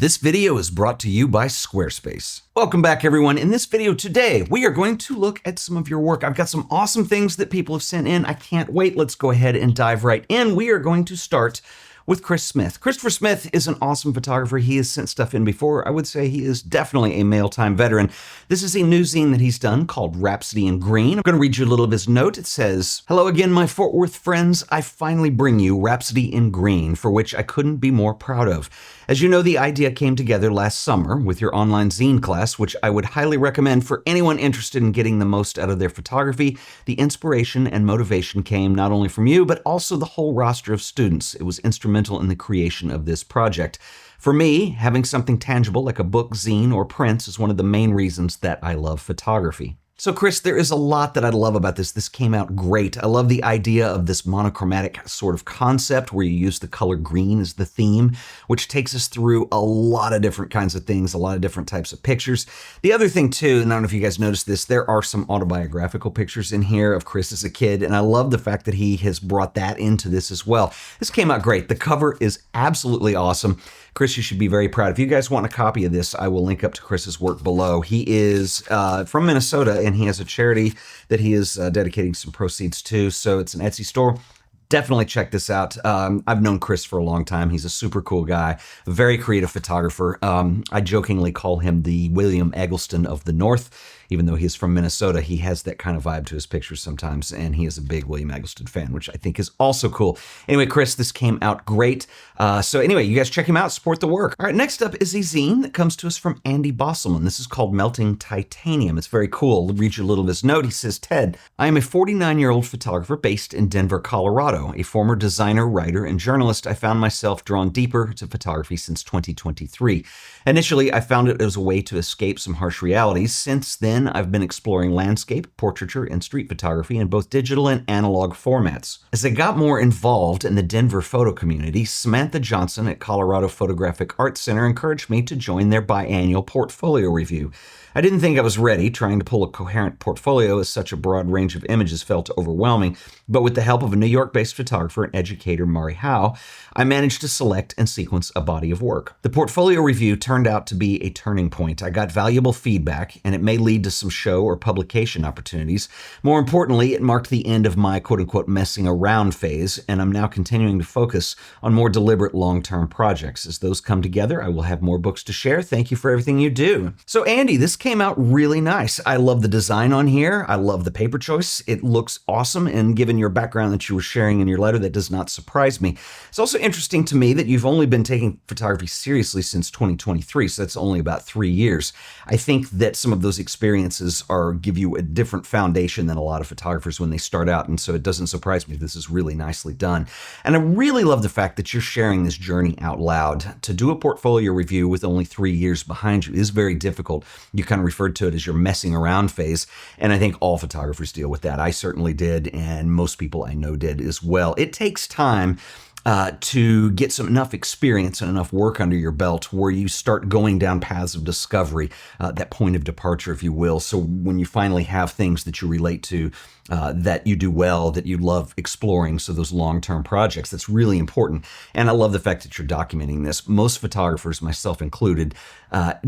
This video is brought to you by Squarespace. Welcome back, everyone. In this video today, we are going to look at some of your work. I've got some awesome things that people have sent in. I can't wait. Let's go ahead and dive right in. We are going to start with Chris Smith. Christopher Smith is an awesome photographer. He has sent stuff in before. I would say he is definitely a mail-time veteran. This is a new zine that he's done called Rhapsody in Green. I'm going to read you a little of his note. It says, "Hello again, my Fort Worth friends. I finally bring you Rhapsody in Green, for which I couldn't be more proud of. As you know, the idea came together last summer with your online zine class, which I would highly recommend for anyone interested in getting the most out of their photography. The inspiration and motivation came not only from you, but also the whole roster of students. It was instrumental in the creation of this project. For me, having something tangible like a book, zine, or prints is one of the main reasons that I love photography." So Chris, there is a lot that I love about this. This came out great. I love the idea of this monochromatic sort of concept where you use the color green as the theme, which takes us through a lot of different kinds of things, a lot of different types of pictures. The other thing too, and I don't know if you guys noticed this, there are some autobiographical pictures in here of Chris as a kid, and I love the fact that he has brought that into this as well. This came out great. The cover is absolutely awesome. Chris, you should be very proud. If you guys want a copy of this, I will link up to Chris's work below. He is from Minnesota, and he has a charity that he is dedicating some proceeds to. So it's an Etsy store. Definitely check this out. I've known Chris for a long time. He's a super cool guy, very creative photographer. I jokingly call him the William Eggleston of the North. Even though he's from Minnesota, he has that kind of vibe to his pictures sometimes, and he is a big William Eggleston fan, which I think is also cool. Anyway, Chris, this came out great. So anyway, you guys check him out, support the work. All right, next up is a zine that comes to us from Andy Bosselman. This is called Melting Titanium. It's very cool. I'll read you a little of his note. He says, "Ted, I am a 49-year-old photographer based in Denver, Colorado. A former designer, writer, and journalist, I found myself drawn deeper to photography since 2023. Initially, I found it as a way to escape some harsh realities. Since then, I've been exploring landscape, portraiture, and street photography in both digital and analog formats. As I got more involved in the Denver photo community, Samantha Johnson at Colorado Photographic Arts Center encouraged me to join their biannual portfolio review. I didn't think I was ready. Trying to pull a coherent portfolio as such a broad range of images felt overwhelming, but with the help of a New York-based photographer and educator, Mari Howe, I managed to select and sequence a body of work. The portfolio review turned out to be a turning point. I got valuable feedback, and it may lead to some show or publication opportunities. More importantly, it marked the end of my quote-unquote messing around phase, and I'm now continuing to focus on more deliberate long-term projects. As those come together, I will have more books to share. Thank you for everything you do." So Andy, this came out really nice. I love the design on here. I love the paper choice. It looks awesome, and given your background that you were sharing in your letter, that does not surprise me. It's also interesting to me that you've only been taking photography seriously since 2023, so that's only about 3 years. I think that some of those experiences give you a different foundation than a lot of photographers when they start out, and so it doesn't surprise me. This is really nicely done. And I really love the fact that you're sharing this journey out loud. To do a portfolio review with only 3 years behind you is very difficult. You kind of referred to it as your messing around phase, and I think all photographers deal with that. I certainly did, and most people I know did as well. It takes time to get enough experience and enough work under your belt where you start going down paths of discovery, that point of departure, if you will. So when you finally have things that you relate to, that you do well, that you love exploring, so those long-term projects, that's really important. And I love the fact that you're documenting this. Most photographers, myself included,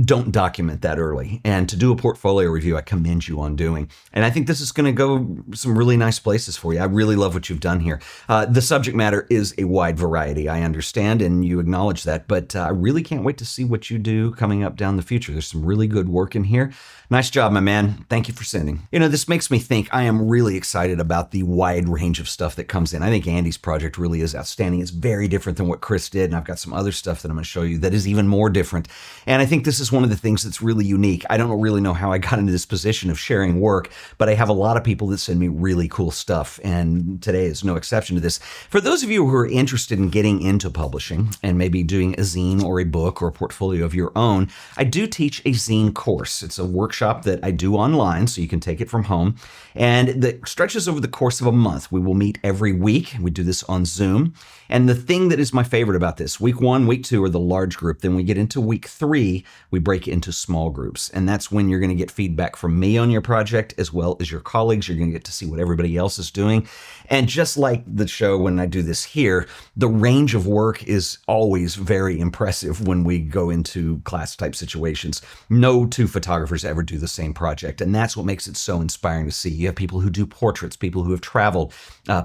don't document that early. And to do a portfolio review, I commend you on doing. And I think this is going to go some really nice places for you. I really love what you've done here. The subject matter is a wide variety, I understand, and you acknowledge that, but I really can't wait to see what you do coming up down the future. There's some really good work in here. Nice job, my man. Thank you for sending. You know, this makes me think I am really excited about the wide range of stuff that comes in. I think Andy's project really is outstanding. It's very different than what Chris did, and I've got some other stuff that I'm going to show you that is even more different. And I think this is one of the things that's really unique. I don't really know how I got into this position of sharing work, but I have a lot of people that send me really cool stuff, and today is no exception to this. For those of you who are interested in getting into publishing and maybe doing a zine or a book or a portfolio of your own, I do teach a zine course. It's a workshop that I do online, so you can take it from home, and that stretches over the course of a month. We will meet every week. We do this on Zoom. And the thing that is my favorite about this, week 1, week 2 are the large group. Then we get into week 3, we break into small groups. And that's when you're going to get feedback from me on your project, as well as your colleagues. You're going to get to see what everybody else is doing. And just like the show when I do this here, the range of work is always very impressive when we go into class type situations. No two photographers ever do the same project, and that's what makes it so inspiring to see. You have people who do portraits, people who have traveled,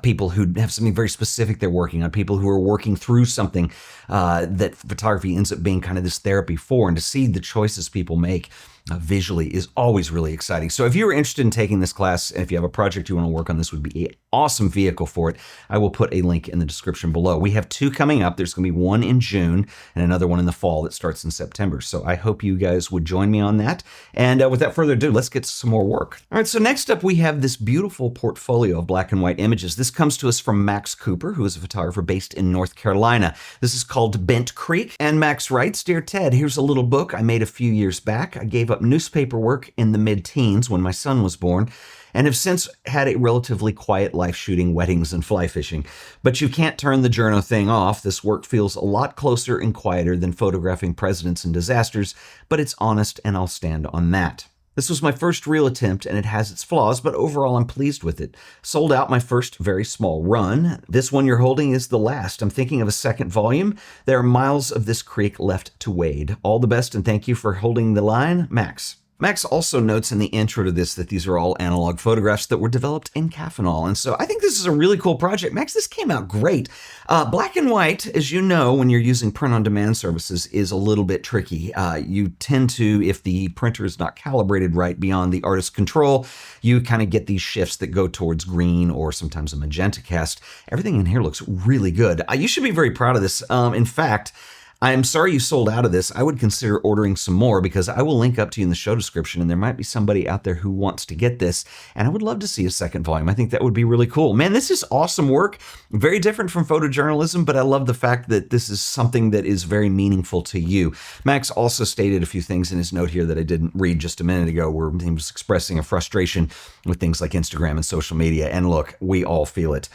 people who have something very specific they're working on, people who are working through something that photography ends up being kind of this therapy for, and to see the choices people make visually is always really exciting. So if you're interested in taking this class, and if you have a project you want to work on, this would be an awesome vehicle for it. I will put a link in the description below. We have 2 coming up. There's going to be one in June and another one in the fall that starts in September. So I hope you guys would join me on that. And without further ado, let's get to some more work. All right, so next up we have this beautiful portfolio of black and white images. This comes to us from Max Cooper, who is a photographer based in North Carolina. This is called Bent Creek. And Max writes, "Dear Ted, here's a little book I made a few years back. I gave up newspaper work in the mid-teens when my son was born, and have since had a relatively quiet life shooting weddings and fly fishing. But you can't turn the journo thing off. This work feels a lot closer and quieter than photographing presidents and disasters, but it's honest and I'll stand on that. This was my first real attempt and it has its flaws, but overall I'm pleased with it. Sold out my first very small run. This one you're holding is the last. I'm thinking of a second volume. There are miles of this creek left to wade. All the best and thank you for holding the line, Max." Max also notes in the intro to this that these are all analog photographs that were developed in Caffenol. And so I think this is a really cool project. Max, this came out great. Black and white, as you know, when you're using print-on-demand services, is a little bit tricky. You tend to, if the printer is not calibrated right beyond the artist's control, you kind of get these shifts that go towards green or sometimes a magenta cast. Everything in here looks really good. You should be very proud of this. In fact, I'm sorry you sold out of this. I would consider ordering some more because I will link up to you in the show description and there might be somebody out there who wants to get this and I would love to see a second volume. I think that would be really cool. Man, this is awesome work. Very different from photojournalism, but I love the fact that this is something that is very meaningful to you. Max also stated a few things in his note here that I didn't read just a minute ago where he was expressing a frustration with things like Instagram and social media. And look, we all feel it.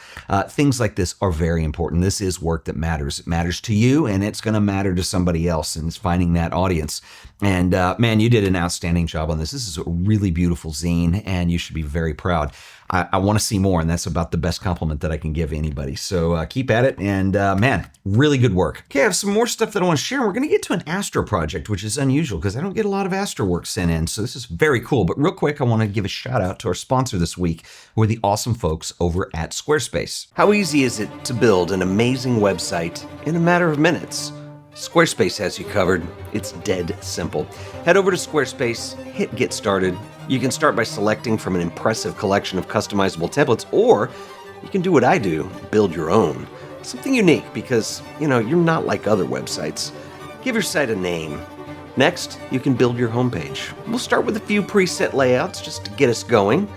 Things like this are very important. This is work that matters. It matters to you and it's going to matter to somebody else, and it's finding that audience. And man, you did an outstanding job on this. This is a really beautiful zine, and you should be very proud. I want to see more, and that's about the best compliment that I can give anybody. So keep at it, and man, really good work. Okay, I have some more stuff that I want to share. We're going to get to an Astro project, which is unusual because I don't get a lot of Astro work sent in, so this is very cool. But real quick, I want to give a shout out to our sponsor this week, who are the awesome folks over at Squarespace. How easy is it to build an amazing website in a matter of minutes? Squarespace has you covered. It's dead simple. Head over to Squarespace, hit Get Started. You can start by selecting from an impressive collection of customizable templates, or you can do what I do, build your own. Something unique because, you're not like other websites. Give your site a name. Next, you can build your homepage. We'll start with a few preset layouts just to get us going.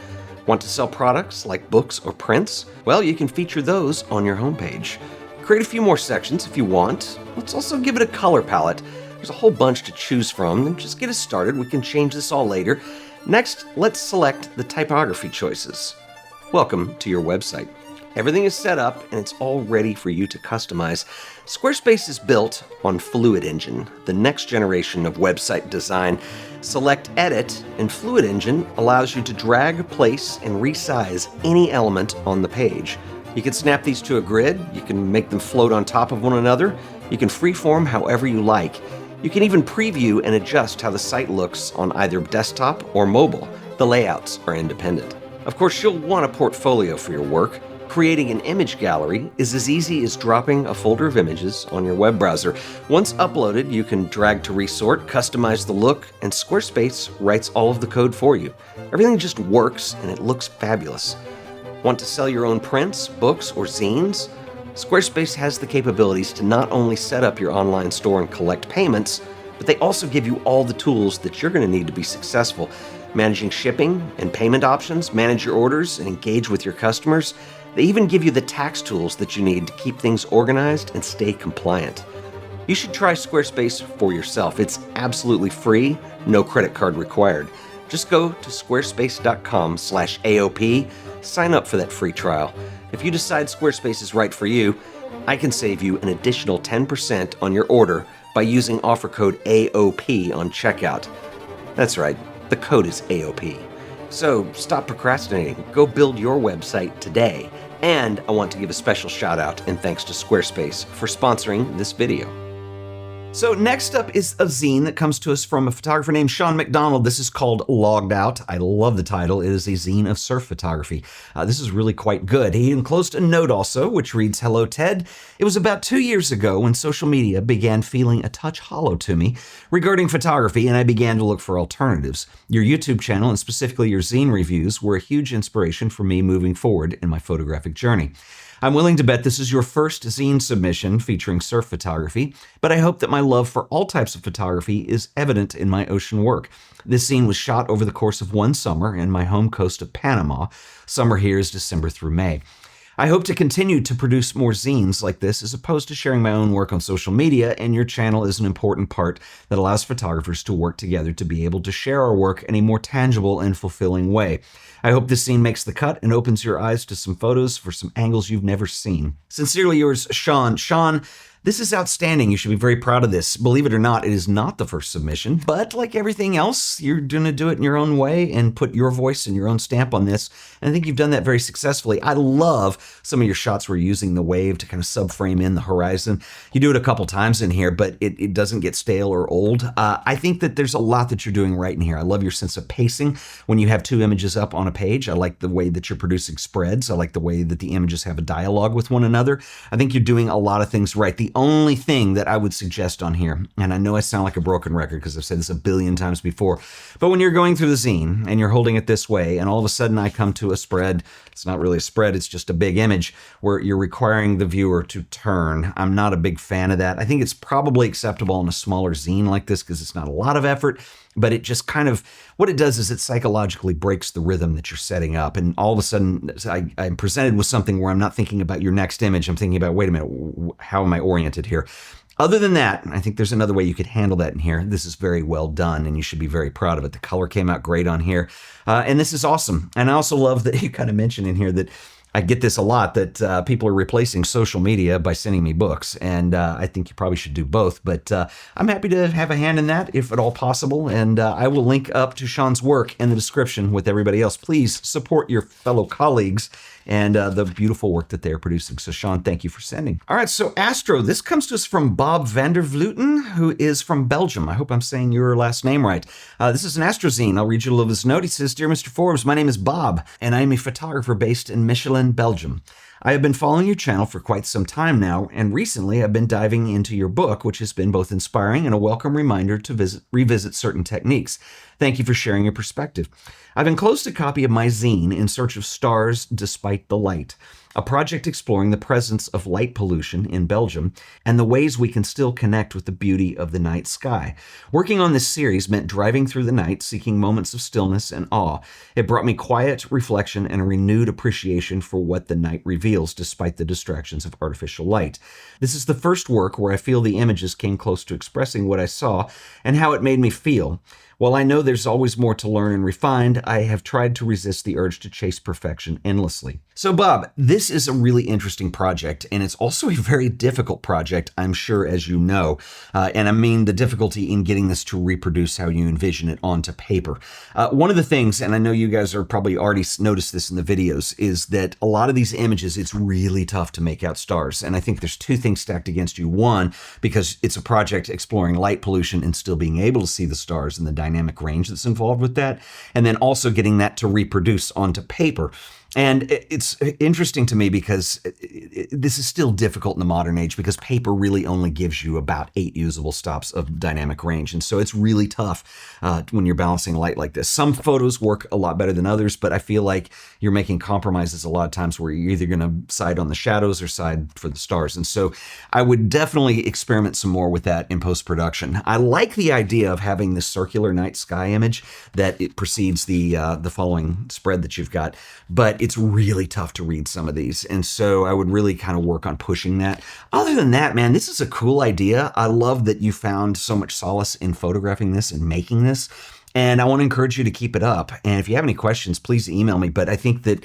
Want to sell products like books or prints? Well, you can feature those on your homepage. Create a few more sections if you want. Let's also give it a color palette. There's a whole bunch to choose from, and just get us started. We can change this all later. Next, let's select the typography choices. Welcome to your website. Everything is set up and it's all ready for you to customize. Squarespace is built on Fluid Engine, the next generation of website design. Select Edit, and Fluid Engine allows you to drag, place, and resize any element on the page. You can snap these to a grid, you can make them float on top of one another, you can freeform however you like. You can even preview and adjust how the site looks on either desktop or mobile. The layouts are independent. Of course, you'll want a portfolio for your work. Creating an image gallery is as easy as dropping a folder of images on your web browser. Once uploaded, you can drag to resort, customize the look, and Squarespace writes all of the code for you. Everything just works and it looks fabulous. Want to sell your own prints, books, or zines? Squarespace has the capabilities to not only set up your online store and collect payments, but they also give you all the tools that you're going to need to be successful. Managing shipping and payment options, manage your orders, and engage with your customers. They even give you the tax tools that you need to keep things organized and stay compliant. You should try Squarespace for yourself. It's absolutely free, no credit card required. Just go to squarespace.com/AOP, sign up for that free trial. If you decide Squarespace is right for you, I can save you an additional 10% on your order by using offer code AOP on checkout. That's right, the code is AOP. So stop procrastinating. Go build your website today And I want to give a special shout out and thanks to Squarespace for sponsoring this video. So next up is a zine that comes to us from a photographer named Shawn McDonald. This is called Logged Out. I love the title. It is a zine of surf photography. This is really quite good. He enclosed a note also, which reads, "Hello, Ted. It was about 2 years ago when social media began feeling a touch hollow to me regarding photography, and I began to look for alternatives. Your YouTube channel, and specifically your zine reviews, were a huge inspiration for me moving forward in my photographic journey. I'm willing to bet this is your first zine submission featuring surf photography, but I hope that my love for all types of photography is evident in my ocean work. This zine was shot over the course of one summer in my home coast of Panama. Summer here is December through May. I hope to continue to produce more zines like this as opposed to sharing my own work on social media, and your channel is an important part that allows photographers to work together to be able to share our work in a more tangible and fulfilling way. I hope this zine makes the cut and opens your eyes to some photos for some angles you've never seen. Sincerely yours, Shawn." Shawn, this is outstanding. You should be very proud of this. Believe it or not, it is not the first submission, but like everything else, you're going to do it in your own way and put your voice and your own stamp on this. And I think you've done that very successfully. I love some of your shots where you're using the wave to kind of subframe in the horizon. You do it a couple times in here, but it doesn't get stale or old. I think that there's a lot that you're doing right in here. I love your sense of pacing when you have two images up on a page. I like the way that you're producing spreads. I like the way that the images have a dialogue with one another. I think you're doing a lot of things right. The only thing that I would suggest on here, and I know I sound like a broken record because I've said this a billion times before, but when you're going through the zine and you're holding it this way, and all of a sudden I come to a spread, it's not really a spread, it's just a big image where you're requiring the viewer to turn. I'm not a big fan of that. I think it's probably acceptable on a smaller zine like this because it's not a lot of effort, but it just kind of, what it does is it psychologically breaks the rhythm that you're setting up. And all of a sudden, I'm presented with something where I'm not thinking about your next image. I'm thinking about, wait a minute, how am I oriented here? Other than that, I think there's another way you could handle that in here. This is very well done, and you should be very proud of it. The color came out great on here, and this is awesome. And I also love that you kind of mentioned in here that I get this a lot, that people are replacing social media by sending me books, and I think you probably should do both, but I'm happy to have a hand in that if at all possible, and I will link up to Shawn's work in the description with everybody else. Please support your fellow colleagues and the beautiful work that they're producing. So Shawn, thank you for sending. All right, so Astro, this comes to us from Bob van der Vleuten, who is from Belgium. I hope I'm saying your last name right. This is an Astro zine. I'll read you a little of his note. He says, "Dear Mr. Forbes, my name is Bob, and I am a photographer based in Mechelen, Belgium. I have been following your channel for quite some time now, and recently I've been diving into your book, which has been both inspiring and a welcome reminder to revisit certain techniques. Thank you for sharing your perspective. I've enclosed a copy of my zine, In Search of Stars Despite the Light, a project exploring the presence of light pollution in Belgium and the ways we can still connect with the beauty of the night sky. Working on this series meant driving through the night, seeking moments of stillness and awe. It brought me quiet reflection and a renewed appreciation for what the night reveals despite the distractions of artificial light. This is the first work where I feel the images came close to expressing what I saw and how it made me feel. While I know there's always more to learn and refine, I have tried to resist the urge to chase perfection endlessly." So Bob, this is a really interesting project, and it's also a very difficult project, I'm sure, as you know. And I mean the difficulty in getting this to reproduce how you envision it onto paper. One of the things, and I know you guys are probably already noticed this in the videos, is that a lot of these images, it's really tough to make out stars. And I think there's two things stacked against you. One, because it's a project exploring light pollution and still being able to see the stars and the dynamic range that's involved with that, and then also getting that to reproduce onto paper. And it's interesting to me because this is still difficult in the modern age because paper really only gives you about 8 usable stops of dynamic range. And so it's really tough when you're balancing light like this. Some photos work a lot better than others, but I feel like you're making compromises a lot of times where you're either going to side on the shadows or side for the stars. And so I would definitely experiment some more with that in post-production. I like the idea of having this circular night sky image that it precedes the following spread that you've got, but it's really tough to read some of these. And so I would really kind of work on pushing that. Other than that, man, this is a cool idea. I love that you found so much solace in photographing this and making this. And I want to encourage you to keep it up. And if you have any questions, please email me. But I think that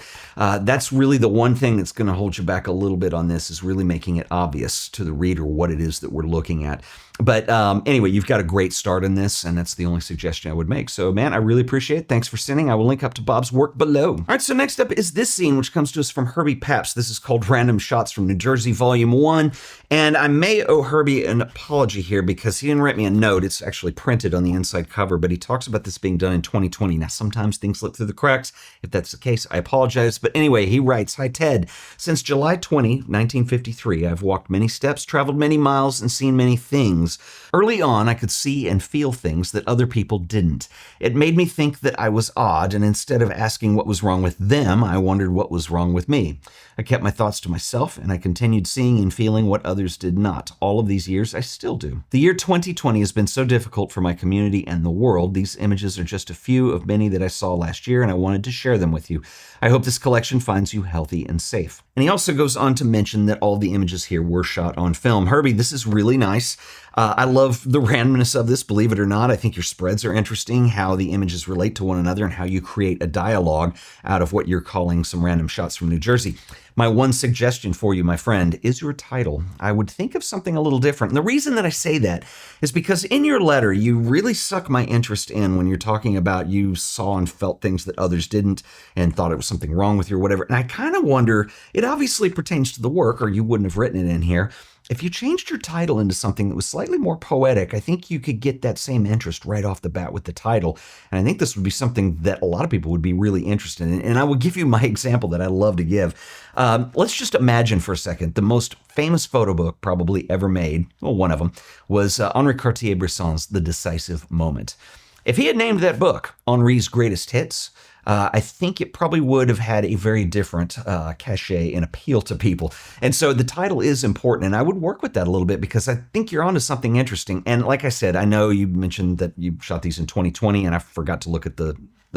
that's really the one thing that's going to hold you back a little bit on this, is really making it obvious to the reader what it is that we're looking at. But anyway, you've got a great start in this, and that's the only suggestion I would make. So, man, I really appreciate it. Thanks for sending. I will link up to Bob's work below. All right, so next up is this zine, which comes to us from Herbie Pabst. This is called Random Shots from New Jersey, Volume 1. And I may owe Herbie an apology here because he didn't write me a note. It's actually printed on the inside cover, but he talks about this being done in 2020. Now, sometimes things slip through the cracks. If that's the case, I apologize. But anyway, he writes, "Hi, Ted. Since July 20, 1953, I've walked many steps, traveled many miles, and seen many things. Early on, I could see and feel things that other people didn't. It made me think that I was odd, and instead of asking what was wrong with them, I wondered what was wrong with me. I kept my thoughts to myself, and I continued seeing and feeling what others did not. All of these years, I still do. The year 2020 has been so difficult for my community and the world. These images are just a few of many that I saw last year, and I wanted to share them with you. I hope this collection finds you healthy and safe." And he also goes on to mention that all the images here were shot on film. Herbie, this is really nice. I love the randomness of this, believe it or not. I think your spreads are interesting, how the images relate to one another and how you create a dialogue out of what you're calling some random shots from New Jersey. My one suggestion for you, my friend, is your title. I would think of something a little different. And the reason that I say that is because in your letter, you really suck my interest in when you're talking about you saw and felt things that others didn't and thought it was something wrong with you or whatever. And I kind of wonder, it obviously pertains to the work or you wouldn't have written it in here. If you changed your title into something that was slightly more poetic, I think you could get that same interest right off the bat with the title. And I think this would be something that a lot of people would be really interested in. And I will give you my example that I love to give. Let's just imagine for a second, the most famous photo book probably ever made, well, one of them, was Henri Cartier-Bresson's The Decisive Moment. If he had named that book Henri's Greatest Hits, I think it probably would have had a very different cachet and appeal to people. And so the title is important, and I would work with that a little bit because I think you're onto something interesting. And like I said, I know you mentioned that you shot these in 2020, and I forgot to look at the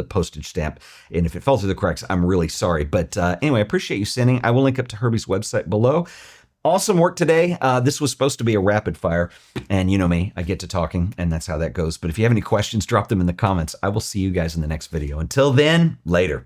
postage stamp. And if it fell through the cracks, I'm really sorry. But anyway, I appreciate you sending. I will link up to Herbie's website below. Awesome work today. This was supposed to be a rapid fire, and you know me, I get to talking, and that's how that goes. But if you have any questions, drop them in the comments. I will see you guys in the next video. Until then, later.